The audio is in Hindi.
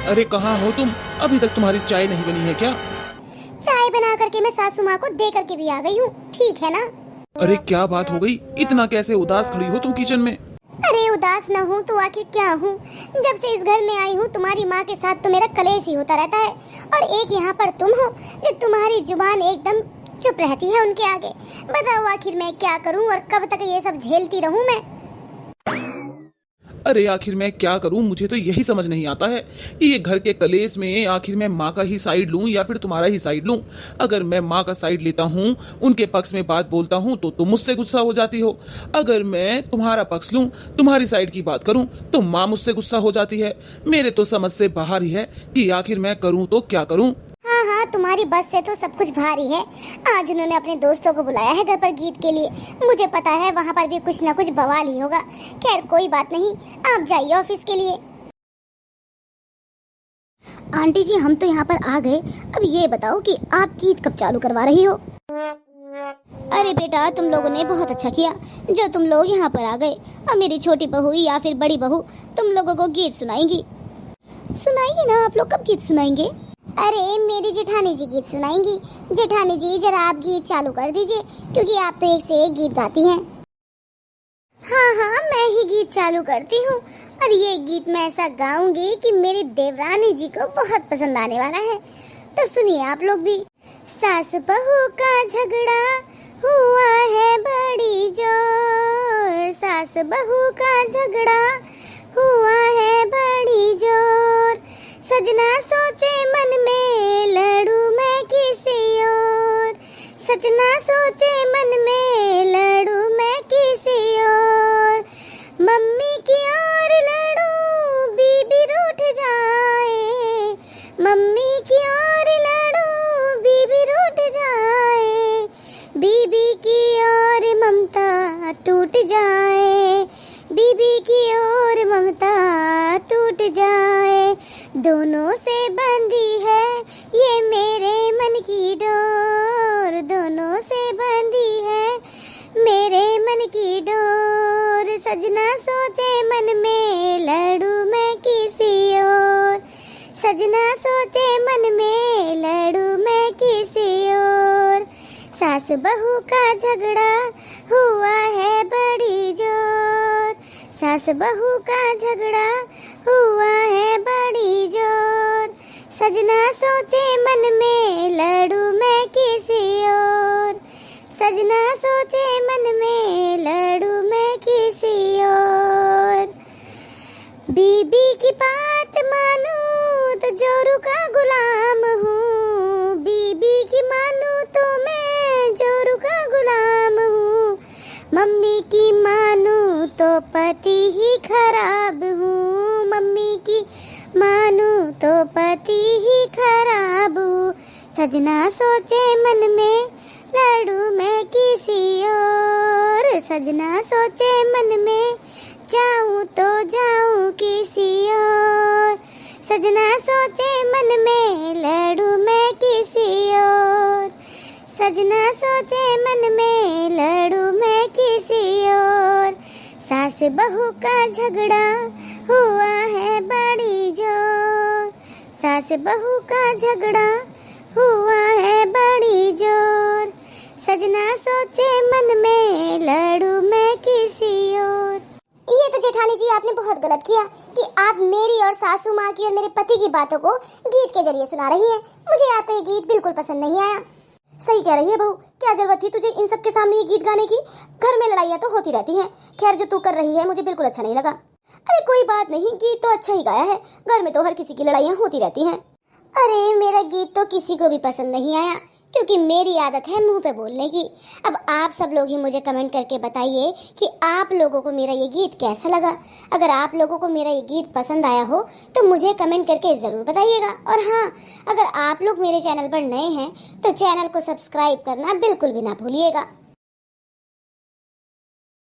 अरे कहाँ हो तुम? अभी तक तुम्हारी चाय नहीं बनी है क्या? चाय बना करके मैं सासू माँ को दे करके भी आ गई हूँ, ठीक है ना? अरे क्या बात हो गई? इतना कैसे उदास खड़ी हो तुम किचन में? अरे उदास न हूँ तो आखिर क्या हूँ? जब से इस घर में आई हूँ तुम्हारी माँ के साथ तो मेरा कलेश ही होता रहता है, और एक यहाँ पर तुम हो जो तुम्हारी जुबान एकदम चुप रहती है उनके आगे। बताओ आखिर मैं क्या करूँ और कब तक ये सब झेलती रहूँ मैं? अरे आखिर मैं क्या करूं, मुझे तो यही समझ नहीं आता है कि ये घर के कलेश में आखिर मैं माँ का ही साइड लूं या फिर तुम्हारा ही साइड लूं। अगर मैं माँ का साइड लेता हूं, उनके पक्ष में बात बोलता हूं तो तुम मुझसे गुस्सा हो जाती हो। अगर मैं तुम्हारा पक्ष लूं, तुम्हारी साइड की बात करूं तो माँ मुझसे गुस्सा हो जाती है। मेरे तो समझ से बाहर ही है कि आखिर मैं करूं तो क्या करूं। हाँ हाँ, तुम्हारी बस से तो सब कुछ भारी है। आज उन्होंने अपने दोस्तों को बुलाया है घर पर गीत के लिए। मुझे पता है वहाँ पर भी कुछ न कुछ बवाल ही होगा। खैर कोई बात नहीं, आप जाइए ऑफिस के लिए। आंटी जी, हम तो यहाँ पर आ गए। अब ये बताओ कि आप गीत कब चालू करवा रही हो? अरे बेटा, तुम लोगों ने बहुत अच्छा किया जो तुम लोग यहाँ पर आ गए। अब मेरी छोटी बहू या फिर बड़ी बहू तुम लोगों को गीत सुनाएंगी। सुनाइए ना, आप लोग कब गीत सुनाएंगे? अरे मेरी जेठानी जी गीत सुनाएंगी। जेठानी जी जरा आप गीत चालू कर दीजिए, क्योंकि आप तो एक से एक गीत गाती हैं। हाँ हाँ, मैं ही गीत चालू करती हूँ, और ये गीत मैं ऐसा गाऊंगी कि मेरी देवरानी जी को बहुत पसंद आने वाला है। तो सुनिए आप लोग भी। सास बहू का झगड़ा हुआ है बड़ी जोर, सास बहू का झगड़ा हुआ है बड़ी जोर। सजना सोचे मन में लड़ू मैं किसी और, सजना सोचे मन में लड़ू मैं किसी और। मम्मी की ओर लड़ू बीबी रूठ जाए, मम्मी की ओर लड़ू बीबी रूठ जाए, बीबी की ओर ममता टूट जाए, बीबी की ओर ममता टूट जाए। दोनों से बंधी है ये मेरे मन की डोर, दोनों से बंधी है मेरे मन की डोर। सजना सोचे मन में लड़ू मैं किसी और, सजना सोचे मन में लड़ू मैं किसी और। सास बहू का झगड़ा हुआ है बड़ी जोर, सास बहू का झगड़ा हुआ है बड़ी जोर। सजना सोचे मन में लड़ू मैं किसी और, सजना सोचे मन में लड़ू मैं किसी और। बीबी की बात मानूं तो जोरू का गुलाम हूँ, बीबी की मानूं तो मैं जोरू का गुलाम हूँ। मम्मी की मानूं तो पति ही खराब हूँ, मम्मी की मानूं तो पति ही खराब हूँ। सजना सोचे मन में लड़ू मैं किसी और, सजना सोचे मन में जाऊं तो जाऊं किसी और, सजना सोचे मन में लड़ू मैं किसी और, सजना सोचे मन में लड़ू मैं किसी और। सास बहू का झगड़ा हुआ है बड़ी जोर, सास बहू का झगड़ा हुआ है बड़ी जोर। सजना सोचे मन में लड़ू मैं किसी और। ये तो जेठानी जी आपने बहुत गलत किया कि आप मेरी और सासू माँ की और मेरे पति की बातों को गीत के जरिए सुना रही हैं। मुझे आपका ये गीत बिल्कुल पसंद नहीं आया। सही कह रही है बहू, क्या जरूरत थी तुझे इन सब के सामने ये गीत गाने की? घर में लड़ाइयाँ तो होती रहती हैं। खैर जो तू कर रही है मुझे बिल्कुल अच्छा नहीं लगा। अरे कोई बात नहीं, गीत तो अच्छा ही गाया है। घर में तो हर किसी की लड़ाइयाँ होती रहती हैं। अरे मेरा गीत तो किसी को भी पसंद नहीं आया, क्योंकि मेरी आदत है मुंह पे बोलने की। अब आप सब लोग ही मुझे कमेंट करके बताइए कि आप लोगों को मेरा ये गीत कैसा लगा। अगर आप लोगों को मेरा ये गीत पसंद आया हो तो मुझे कमेंट करके ज़रूर बताइएगा। और हाँ, अगर आप लोग मेरे चैनल पर नए हैं तो चैनल को सब्सक्राइब करना बिल्कुल भी ना भूलिएगा।